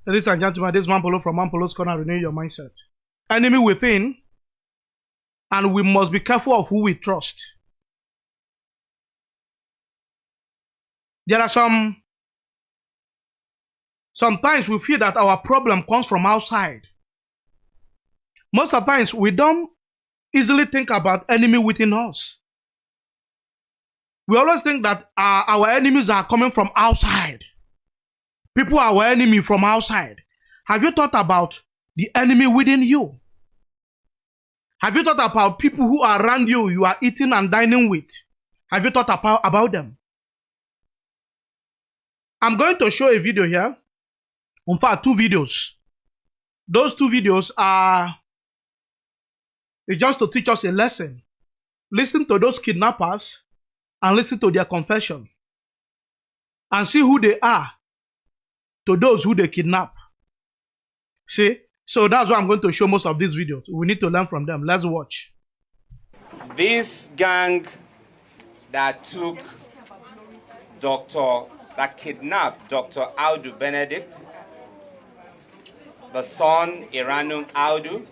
Ladies and gentlemen, this is Mampolo from Mampolo's Corner, Renew Your Mindset. Enemy within, and we must be careful of who we trust. There are sometimes we feel that our problem comes from outside. Most of the times we don't easily think about enemy within us. We always think that our enemies are coming from outside. People are our enemy from outside. Have you thought about the enemy within you? Have you thought about people who are around you, you are eating and dining with? Have you thought about them? I'm going to show a video here. In fact, 2 videos. Those 2 videos are just to teach us a lesson. Listen to those kidnappers and listen to their confession. And see who they are to those who they kidnap. See? So that's why I'm going to show most of these videos. We need to learn from them. Let's watch. This gang that kidnapped Dr. Audu Benedict, the son Iranum Audu,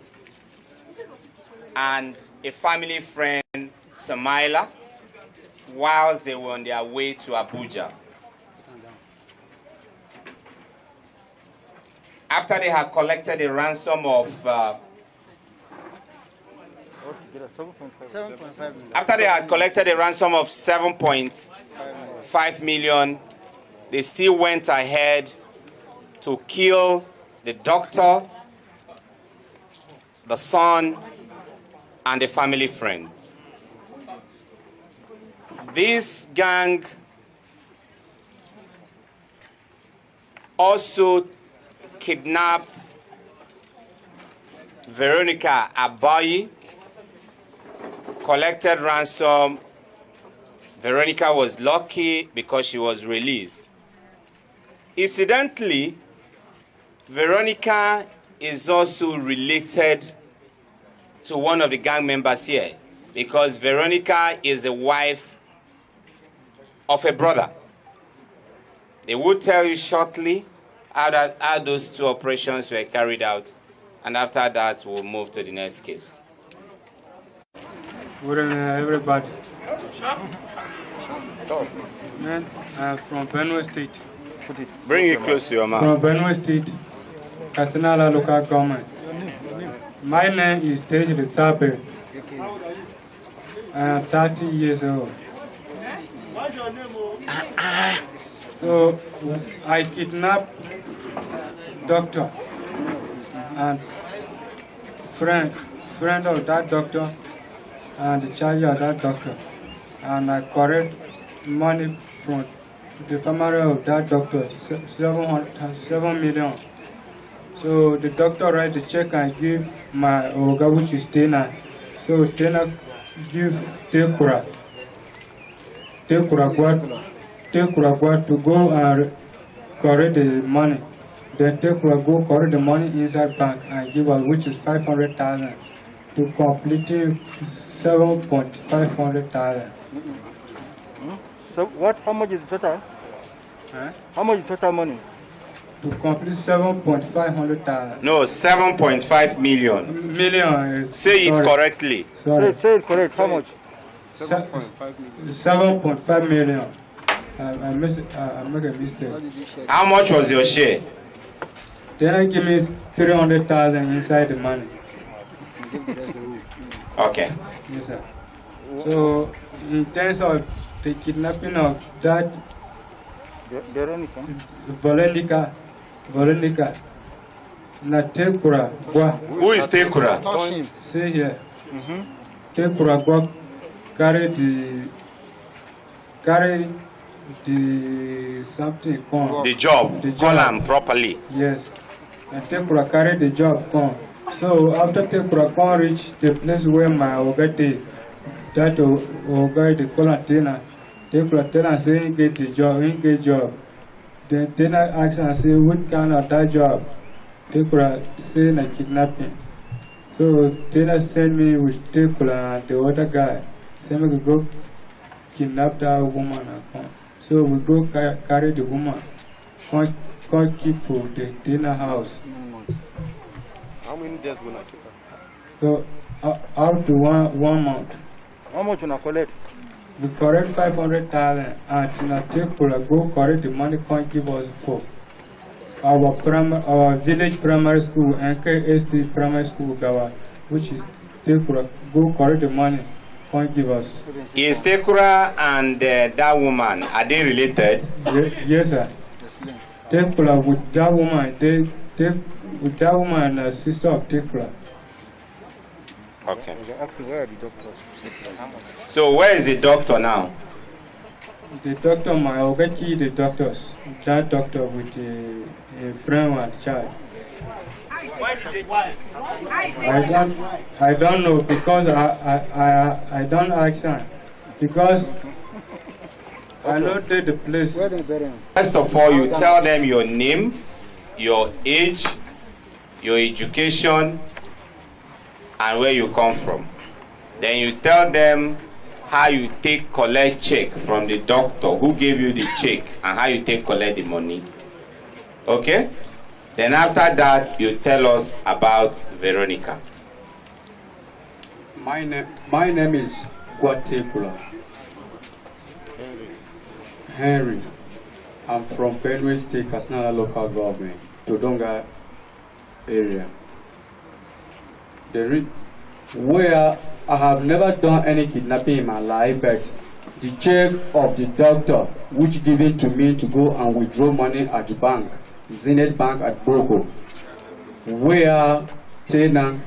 and a family friend Samaila, whilst they were on their way to Abuja. After they had collected a ransom of 7.5 million, they still went ahead to kill the doctor, the son, and the family friend. This gang also kidnapped Veronica Abayi, collected ransom. Veronica was lucky because she was released. Incidentally, Veronica is also related to one of the gang members here, because Veronica is the wife of a brother. They will tell you shortly how those 2 operations were carried out, and after that we'll move to the next case. Good evening, everybody. Man, I'm from Benue State. Bring it close to your mouth. From Benue State, Katinala local government. My name is Tej Tape. I am 30 years old. So I kidnapped doctor and friend of that doctor and the child of that doctor, and I correct money from the family of that doctor, 7 million. So the doctor write the check and give my Oga, which is Tena. So Tena give Tekura to go and correct the money. Then Tekura go correct the money inside bank and give us, which is 500,000 to complete 7.500,000. So what? How much is the total? Huh? How much is the total money? To complete 7.500,000. No, 7.5 million. Million. Say it correctly. Sorry. Say it correct. How much? 7.5 million. I made a mistake. How much was your share? Then I give me 300,000 inside the money. Okay. Yes, sir. So in terms of the kidnapping of that Veronica, na Tekura Gwa. Who is Tekura? See here. Tekura Gwa carry the something come. The job. Call him properly. Yes. And Tekura carry the job come. So after Tekura come reach the place where my Ogate, that Oga the quarantine, Tekura tell and say he get the job, he get job. Then Tena ask and say what kind of that job? Tekura say like kidnapping. So Tena send me with Tekura and the other guy. Say me go kidnap that woman and come. So we go carry the woman, come can't keep for the dinner house. How many days will I keep her? So after 1 month, How much will I collect? we correct 500,000 and I take for a go correct the money can't give us for our village primary school and KST primary school Gawa, which is take for a go correct the money can't give us. Is Tekura and that woman, are they related? Yes, sir. Take for with that woman, with that woman and sister of Tekla. Okay. You're asking where are the doctors? So where is the doctor now? The doctor, my Ogaki, the doctors, that doctor with a friend and child. I don't know because I don't ask her because I know the place. Where they bury him? First of all, you tell them your name, your age, your education, and where you come from. Then you tell them how you take collect check from the doctor who gave you the check and how you take collect the money. Okay? Then after that, you tell us about Veronica. My name is Guatekula Henry. I'm from Benue State, Kasnala local government, Todonga area. Where I have never done any kidnapping in my life, but the check of the doctor which given to me to go and withdraw money at the bank, Zenith Bank at Boko, where Tena,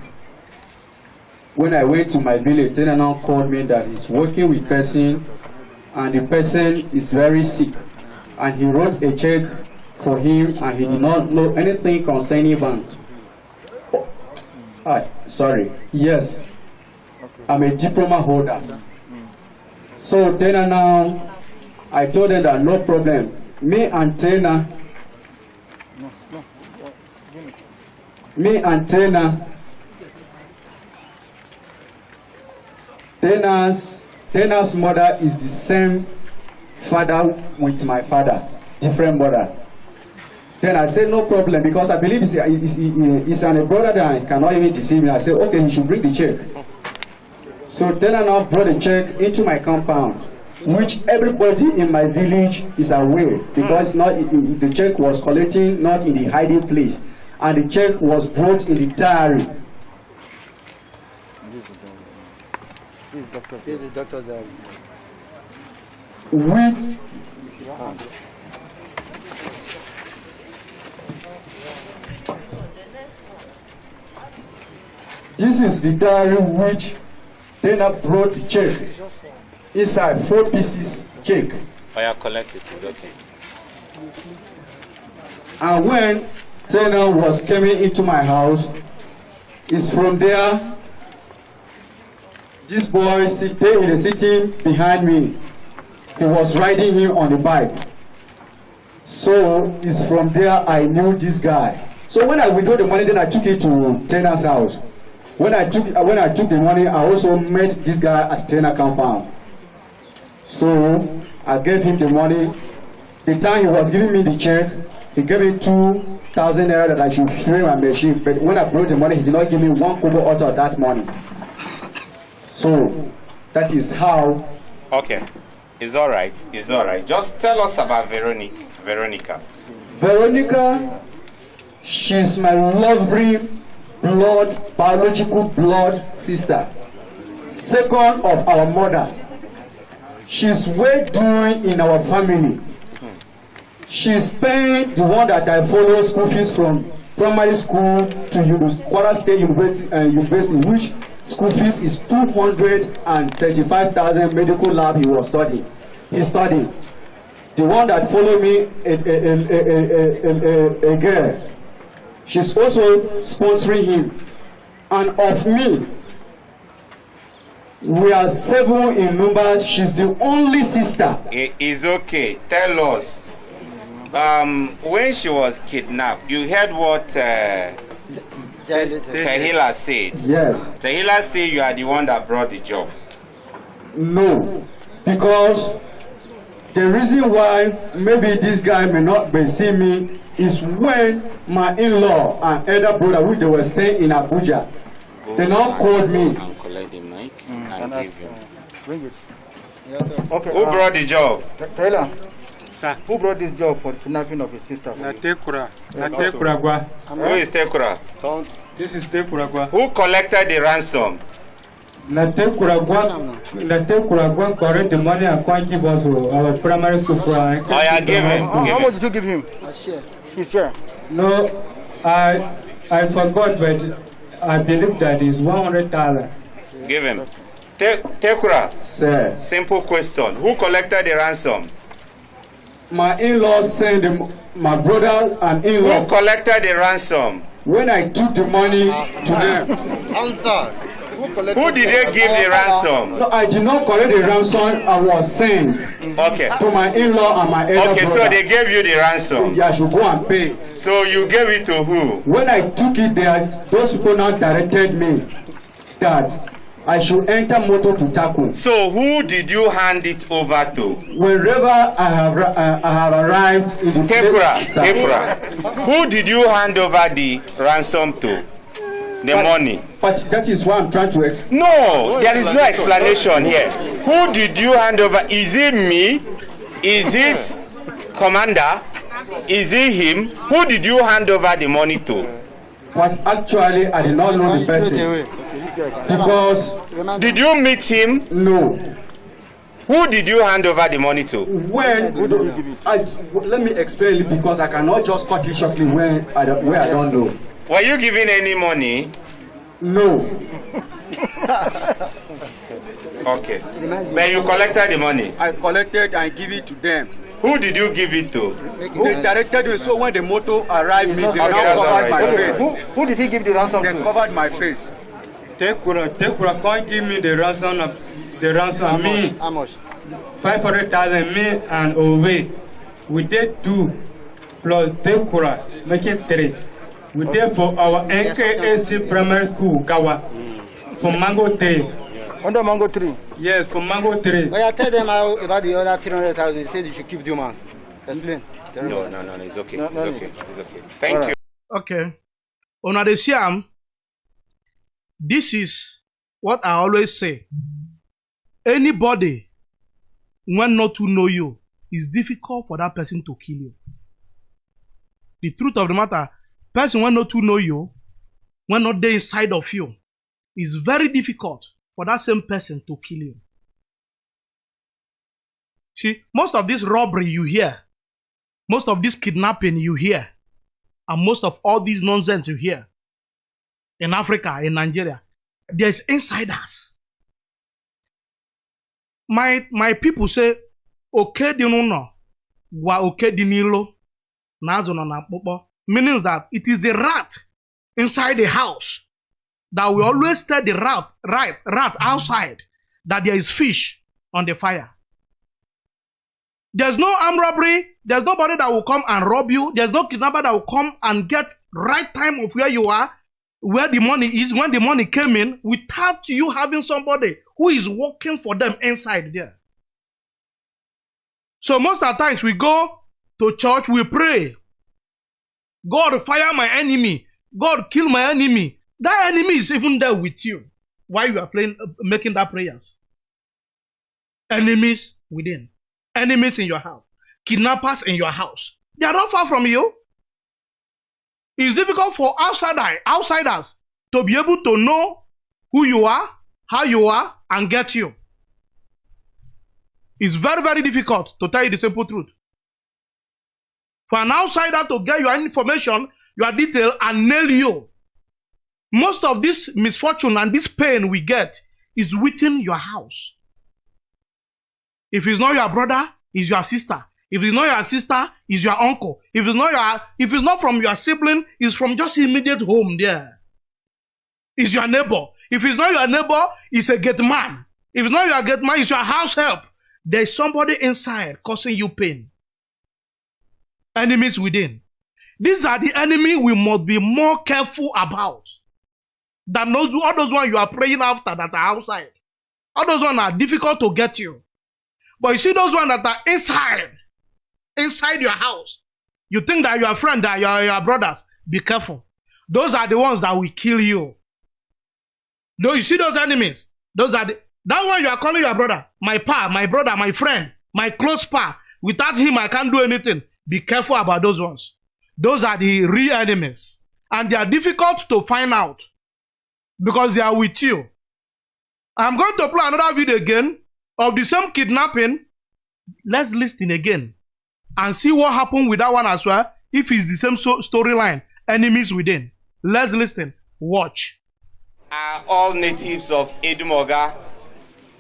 when I went to my village, Tena now called me that he's working with person and the person is very sick and he wrote a check for him and he did not know anything concerning bank. Sorry. Yes. I'm a diploma holder. So Tena now, I told them that no problem. Me and Tena, Tena's mother is the same father with my father, different mother. Then I said no problem because I believe it's a brother that cannot even deceive me. I said okay, he should bring the check. So then I now brought the check into my compound, which everybody in my village is aware because the check was collecting not in the hiding place, and the check was brought in the diary. This is the doctor's diary. This is the diary which Tena brought the check inside 4 pieces check. Oh, yeah, collect it, it's okay. And when Tena was coming into my house, it's from there. This boy sitting behind me. He was riding him on the bike. So it's from there I knew this guy. So when I withdrew the money, then I took it to Tena's house. When I took the money, I also met this guy at Tena compound. So I gave him the money. The time he was giving me the check, he gave me 2,000 naira that I should free my machine. But when I brought the money, he did not give me 1 kobo out of that money. So that is how. Okay, it's all right. It's all right. Just tell us about Veronica. Veronica, she's my lovely biological blood sister, second of our mother. She's well doing in our family. She's paying the one that I follow school fees from primary school to Kwara State University, which school fees is 235,000. Medical lab he was studying. He's studying. The one that followed me, a girl. She's also sponsoring him. And of me, we are 7 in number. She's the only sister. It's okay. Tell us. When she was kidnapped, you heard what Tahila said? Yes. Tahila said you are the one that brought the job. No. Because The reason why maybe this guy may not be see me is when my in-law and elder brother, which they were staying in Abuja, they now called me. And collect the mic and give him. Bring it. Okay. Who brought the job? Taylor, Sir, who brought this job for the kidnapping of his sister? na Tekura. Na Tekuragwa. Who is Tekura? This is Tekuragwa. Who collected the ransom? Na Tekuragwa correct the money and can't give us our primary school for our. Oh, yeah, give him. How much did you give him? His share. No, I forgot, but I believe that is 100,000. Give him. Tekura, Sir, simple question. Who collected the ransom? my in-law sent my brother and Who in-law collected the ransom? when I took the money to them. Answer. Who did they give the ransom? No, I did not collect the ransom. I was sent Okay. to my in-law and my elder Okay, brother. so they gave you the ransom. I should go and pay. So you gave it to who? When I took it there, those people now directed me that I should enter motor to Taku. So who did you hand it over to? Wherever I have arrived in the Tekura, place, sir. Tekura. Who did you hand over the ransom to? The money. But that is why I'm trying to explain. No, there is no explanation here. Who did you hand over? Is it me? Is it Commander? Is it him? Who did you hand over the money to? But actually, I did not know the person because Did you meet him? no. Who did you hand over the money to? When let me explain it because I cannot just cut it shortly where I don't know. Were you giving any money? No. Okay. When you collected the money, I collected and give it to them. who did you give it to? They directed me, so when the motor arrived, they Okay, now that's all covered right. my Okay. face. Who did he give the ransom They to? covered my face. Tekura can't give me the ransom of me. How much? 500,000 me and Ove. We did 2 plus Tekura, making 3. We did for our NKAC primary school, Gawa, for Mango 3. Under mango tree. Yes, for Mango 3. But I tell them how about the other 300,000. They said you should keep the man. Explain. No, it's okay. No, no, It's okay. It's okay. Thank you. Okay. Una dey see am. This is what I always say. Anybody when not to know you, it's difficult for that person to kill you. The truth of the matter, person when not to know you, when not there inside of you, it's very difficult for that same person to kill you. See, most of this robbery you hear, most of this kidnapping you hear, and most of all this nonsense you hear in Africa, in Nigeria, there's insiders. My people say, okay, no, wa okay dinilo, nazono na popo, meaning that it is the rat inside the house that will always tell the rat outside that there is fish on the fire. There's no armed robbery. There's nobody that will come and rob you. There's no kidnapper that will come and get right time of where you are, where the money is, when the money came in, without you having somebody who is working for them inside there. So most of the times we go to church, we pray. God fire my enemy. God kill my enemy. That enemy is even there with you while you are making that prayers. Enemies within. Enemies in your house. Kidnappers in your house. They are not far from you. It's difficult for outsiders to be able to know who you are, how you are, and get you. It's very, very difficult to tell you the simple truth. For an outsider to get your information, your detail, and nail you. Most of this misfortune and this pain we get is within your house. If it's not your brother, it's your sister. If it's not your sister, it's your uncle. If it's not from your sibling, it's from just immediate home there. It's your neighbor. If it's not your neighbor, it's a gate man. If it's not your gate man, it's your house help. There's somebody inside causing you pain. Enemies within. These are the enemy we must be more careful about than all those ones you are praying after that are outside. All those ones are difficult to get you. But you see those ones that are inside your house. You think that your friend, that your brothers, be careful. Those are the ones that will kill you. Though you see those enemies, that one you are calling your brother, my pa, my brother, my friend, my close pa. Without him, I can't do anything. Be careful about those ones. Those are the real enemies. And they are difficult to find out because they are with you. I'm going to play another video again of the same kidnapping. Let's listen again and see what happened with that one as well. If it's the same storyline, enemies within. Let's listen. Watch. Are all natives of Edumoga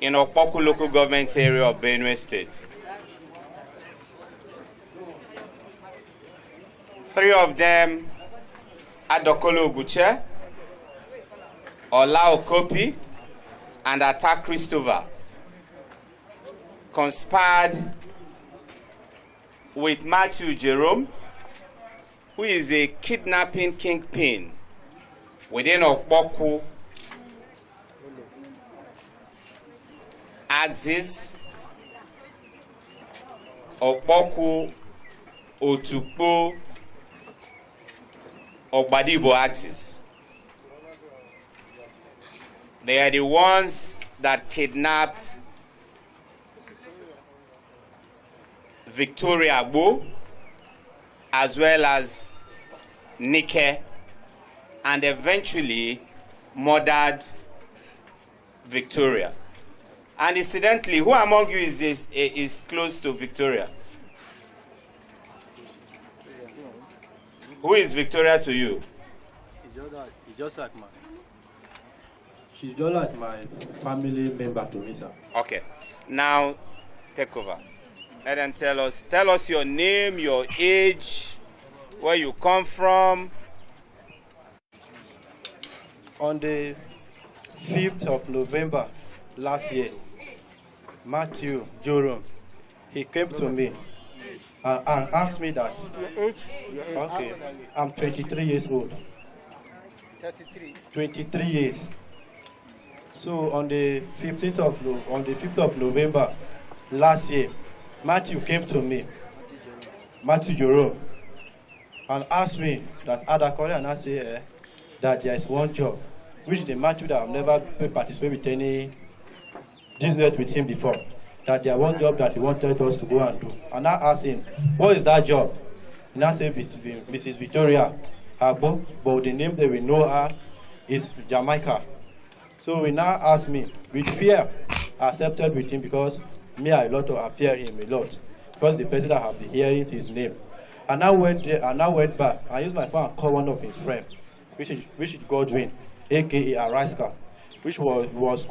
in Okpoku local government area of Benue State. 3 of them, Adokolo Oguche, Ola Okopi, and Attack Christopher, conspired with Matthew Jerome, who is a kidnapping kingpin within Okpoku axis, Okpoku, Otukpo, Ogbadibo axis. They are the ones that kidnapped Victoria Agbo, as well as Nike, and eventually murdered Victoria. And incidentally, who among you is close to Victoria? Who is Victoria to you? She's just like my family member to me, sir. Okay. Now, take over. Let them tell us your name, your age, where you come from. On the 5th of November last year, Matthew Jerome, he came to me and asked me that. Your age? Okay, I'm 23 years old. 33. 23 years. So on the 5th of November last year, Matthew came to me, Matthew Jerome, and asked me that Adakore, and I say that there is one job, which the Matthew that I've never participated with any business with him before, that there one job that he wanted us to go and do. And I asked him, what is that job? And I said, Mrs. Victoria Agbo, but the name that we know her is Jamaica. So he now asked me, with fear, I accepted with him because me, I lot to fear him a lot. Because the person that have been hearing his name. And I went there, and I went back. I used my phone and called one of his friends, which is Godwin, aka Araska, which was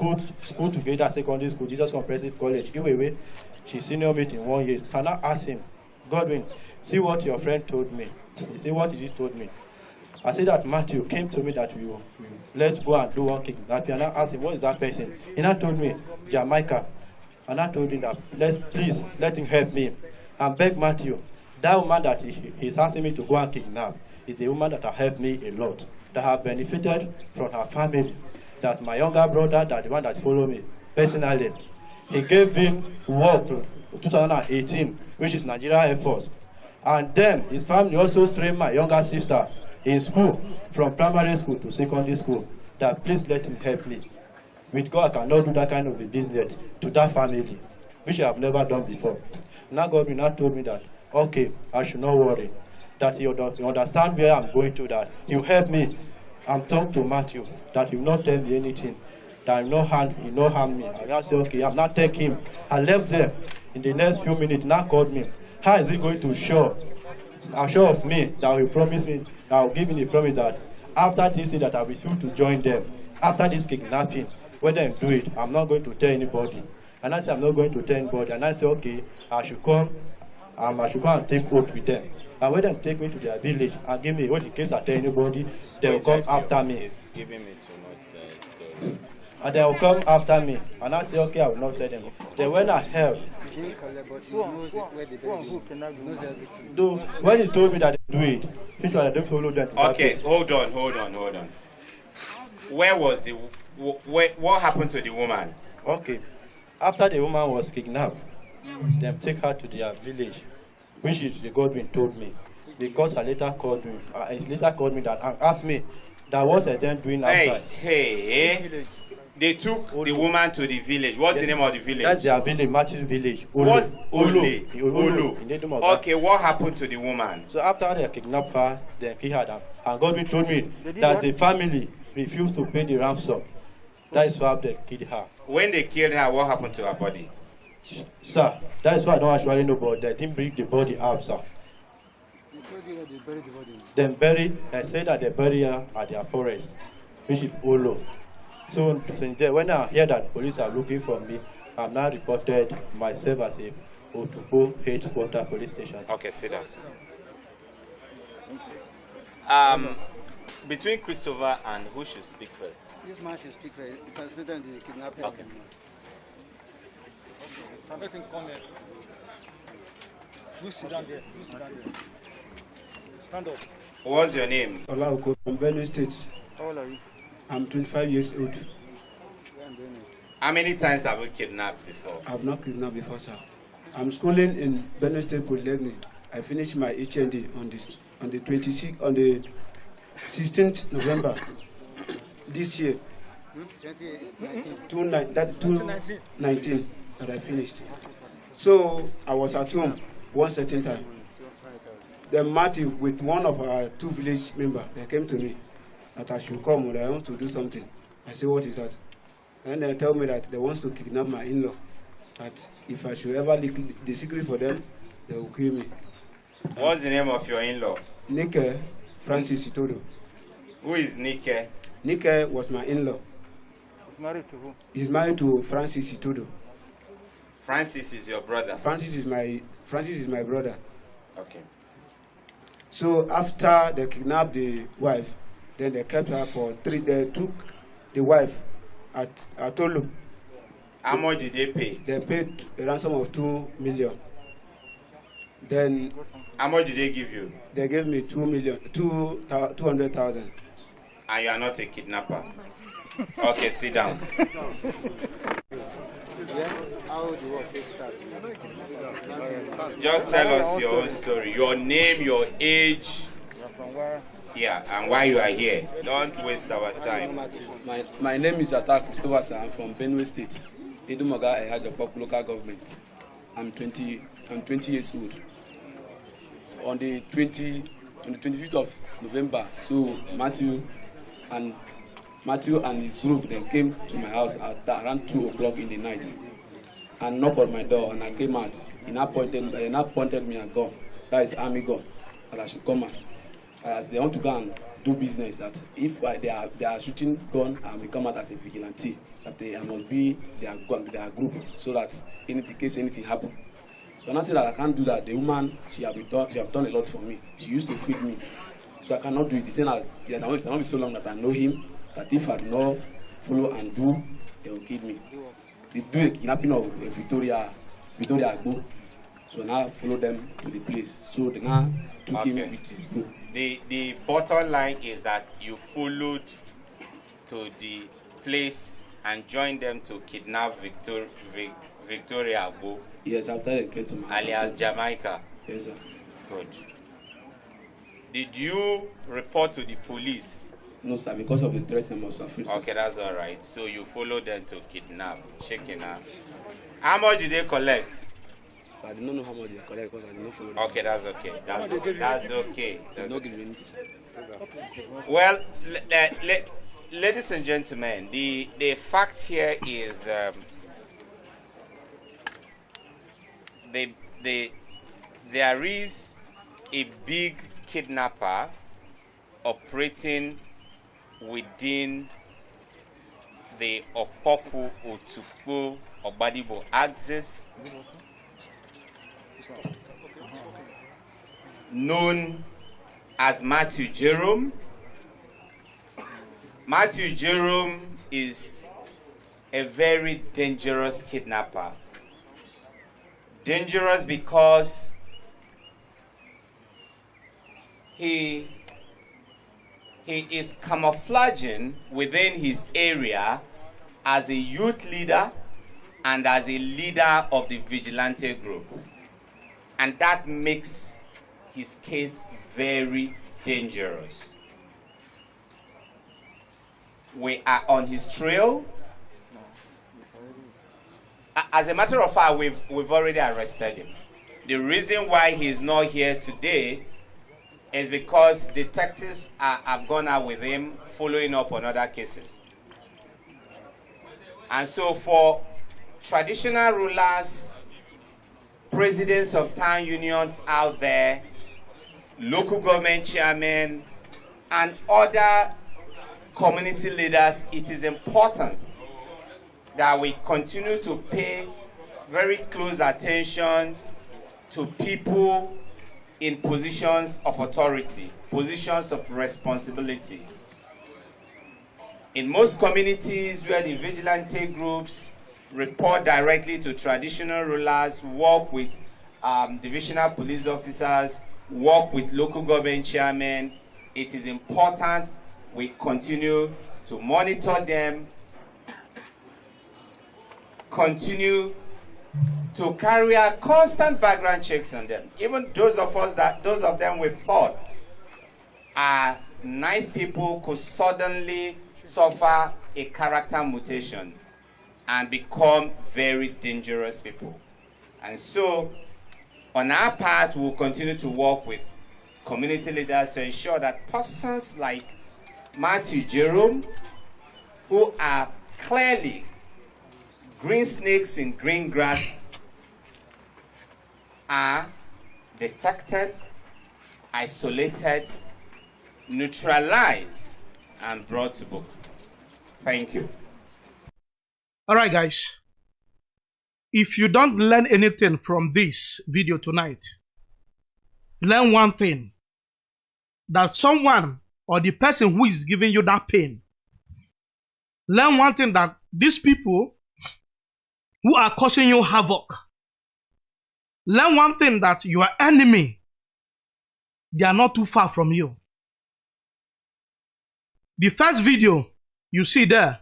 school together, secondary school, Jesus Comprehensive College. Anyway, she senior me in 1 year. And I asked him, Godwin, see what your friend told me. He said, what did he told me? I said that Matthew came to me that let's go and do one kidnapping. And I asked him, what is that person? He now told me, Jamaica. And I told him that, please, let him help me. And beg Matthew, that woman that he's asking me to go and kidnap is a woman that has helped me a lot, that have benefited from her family, that my younger brother, that the one that followed me personally, he gave him work in 2018, which is Nigeria Air Force. And then his family also trained my younger sister in school, from primary school to secondary school, that please let him help me. With God, I cannot do that kind of a business to that family, which I have never done before. Now God now told me that, okay, I should not worry, that you understand where I'm going to, that you help me. I'm talking to Matthew, that you will not tell me anything, that you not harm me. And I said, okay, I'm not taking him. I left there. In the next few minutes, now called me. How is he going to assure of me that will promise me, that will give me the promise that after this thing that I will refuse to join them, after this kidnapping, when they do it, I'm not going to tell anybody. And I said, I'm not going to tell anybody. And I said, okay, I should come and take oath with them. And when they take me to their village and give me oath in case I tell anybody, they will come after me. It's giving me too much story. And they will come after me. And I said, okay, I will not tell them. Then when I help, when he told me that they do it, which one I don't follow them. Okay, hold on. Where was what happened to the woman? Okay. After the woman was kidnapped, Them take her to their village, which is the Godwin told me. Because I later called me, that and asked me that what I then doing outside. Hey, they took the woman to the village. What's the name of the village? That's their village, Matthew's village. What's Olo. Olo? Okay, what happened to the woman? So after they kidnapped her, they killed her down. And Godwin told me that the family refused to pay the ransom. That is why they killed her. When they killed her, what happened to her body? Sir, that is why I don't actually know, but they didn't bring the body out, sir. Then buried, I said that they buried her at their forest, which is Olo. So since then, when I hear that police are looking for me, I'm now reported myself as a Otubo headquarter police station. Okay, sit down. Between Christopher and who should speak first? This man should speak first. The participator in the kidnapping. Okay. Everything come here. You sit down there. You sit down there. Stand up. What's your name? Olaoko from Benue State. How old are you? I'm 25 years old. Where in Benue? How many times have you kidnapped before? I've not kidnapped before, sir. I'm schooling in Benue State Polytechnic. I finished my HND on the 16th November this year. 2019 that I finished. So I was at home one certain time. Then Matthew, with one of our two village members, they came to me that I should come and I want to do something. I said, what is that? And they tell me that they want to kidnap my in-law. That if I should ever leak the secret for them, they will kill me. What's the name of your in-law? Nike Francis Itodo. Who is Nike? Nike was my in-law. Married to who? He's married to Francis Itodo. Francis is your brother. Francis is my brother. Okay. So after they kidnapped the wife, then they kept her for 3 days. They took the wife at Olo. How much did they pay? They paid a ransom of 2 million. Then how much did they give you? They gave me 200,000. And you are not a kidnapper. Okay, sit down. Yeah? How the work takes start? Just tell us your own story. Your name, your age. From where? Yeah, and why you are here. Don't waste our time. My name is Atak Christopher. I'm from Benue State. Edumoga, I had a local government. I'm 20 years old. On the 25th of November, so Matthew and his group then came to my house at around 2 o'clock in the night and knocked on my door, and I came out. He now pointed me a gun, that is army gun, that I should come out. As they want to go and do business, that if they are shooting gun, I will come out as a vigilante, that I must be their group, so that in case anything happen. So when I say that I can't do that, the woman, she have done a lot for me. She used to feed me, so I cannot do it. He said that it cannot be so long that I know him, that if I do not follow and do, they will kill me. They do a kidnapping of Victoria Agbo. So now I follow them to the place. So they now took him with his group. The bottom line is that you followed to the place and joined them to kidnap Victoria Agbo. Yes, after they came to my alias Jamaica. Yes, sir. Good. Did you report to the police? No, sir, because of the threat I was afraid. Okay, that's all right. So you followed them to kidnap, shaking her. How much did they collect? So I did not know how much they collect because I did not follow them. Okay, that's okay. That's okay. They did not give me anything, sir. Well, ladies and gentlemen, the fact here is there is a big kidnapper operating within the Opofu Otukpo Obadibo axis, known as Matthew Jerome. Matthew Jerome is a very dangerous kidnapper. Dangerous because he is camouflaging within his area as a youth leader and as a leader of the vigilante group. And that makes his case very dangerous. We are on his trail. As a matter of fact, we've already arrested him. The reason why he's not here today is because detectives have gone out with him following up on other cases. And so for traditional rulers, presidents of town unions out there, local government chairmen, and other community leaders, it is important that we continue to pay very close attention to people in positions of authority, positions of responsibility. In most communities where the vigilante groups report directly to traditional rulers, work with divisional police officers, work with local government chairmen, it is important we continue to monitor them, continue to carry out constant background checks on them. Even those of them we thought are nice people could suddenly suffer a character mutation and become very dangerous people. And so, on our part, we'll continue to work with community leaders to ensure that persons like Matthew Jerome, who are clearly green snakes in green grass, are detected, isolated, neutralized, and brought to book. Thank you. All right, guys. If you don't learn anything from this video tonight, learn one thing. That someone or the person who is giving you that pain, learn one thing, that these people who are causing you havoc, learn one thing, that your enemy, they are not too far from you. The first video you see there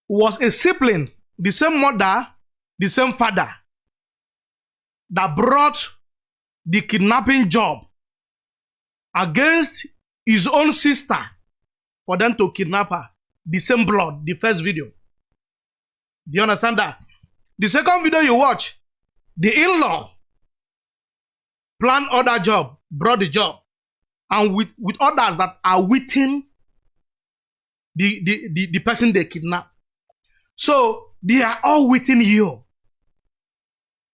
was a sibling, the same mother, the same father, that brought the kidnapping job against his own sister for them to kidnap her. The same blood, the first video. Do you understand that? The second video you watch, the in-law planned other job, brought the job, and with others that are within the person they kidnapped. So they are all within you.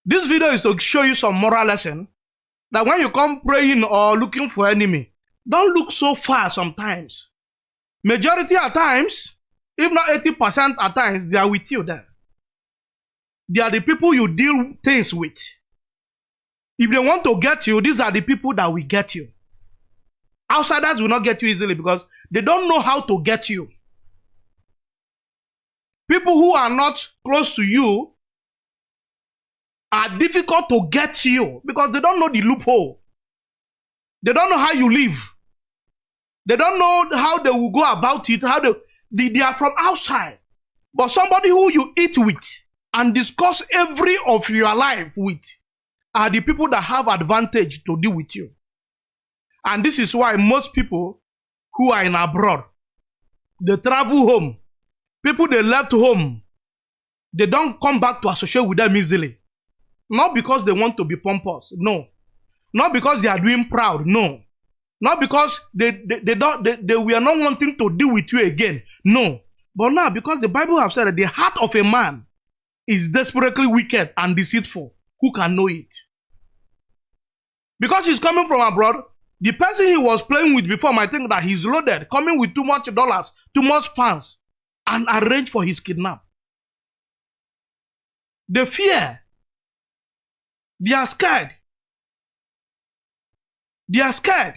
This video is to show you some moral lesson, that when you come praying or looking for enemy, don't look so far sometimes. Majority at times, if not 80% at times, they are with you there. They are the people you deal things with. If they want to get you, these are the people that will get you. Outsiders will not get you easily because they don't know how to get you. People who are not close to you are difficult to get you because they don't know the loophole. They don't know how you live. They don't know how they will go about it. They are from outside. But somebody who you eat with and discuss every of your life with are the people that have advantage to deal with you. And this is why most people who are in abroad, they travel home. People they left home, they don't come back to associate with them easily. Not because they want to be pompous, no. Not because they are doing proud, no. Not because they were not wanting to deal with you again, no. But now, because the Bible has said that the heart of a man is desperately wicked and deceitful, who can know it? Because he's coming from abroad, the person he was playing with before might think that he's loaded, coming with too much dollars, too much pounds, and arrange for his kidnap. They fear. They are scared. They are scared.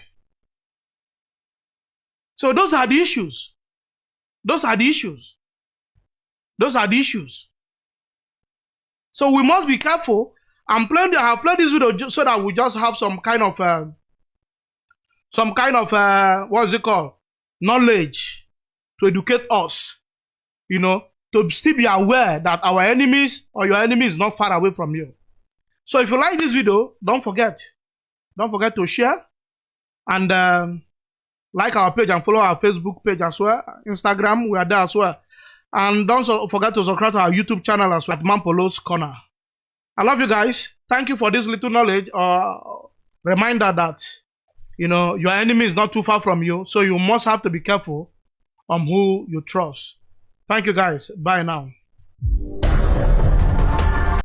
So those are the issues. Those are the issues. Those are the issues. So we must be careful. I have played this video so that we just have some kind of what is it called? Knowledge to educate us. You know, to still be aware that our enemies or your enemy is not far away from you. So if you like this video, don't forget to share and like our page and follow our Facebook page as well. Instagram, we are there as well. And don't forget to subscribe to our YouTube channel as well at Mampolo's Corner. I love you guys. Thank you for this little knowledge or reminder that your enemy is not too far from you, so you must have to be careful on who you trust. Thank you guys. Bye now.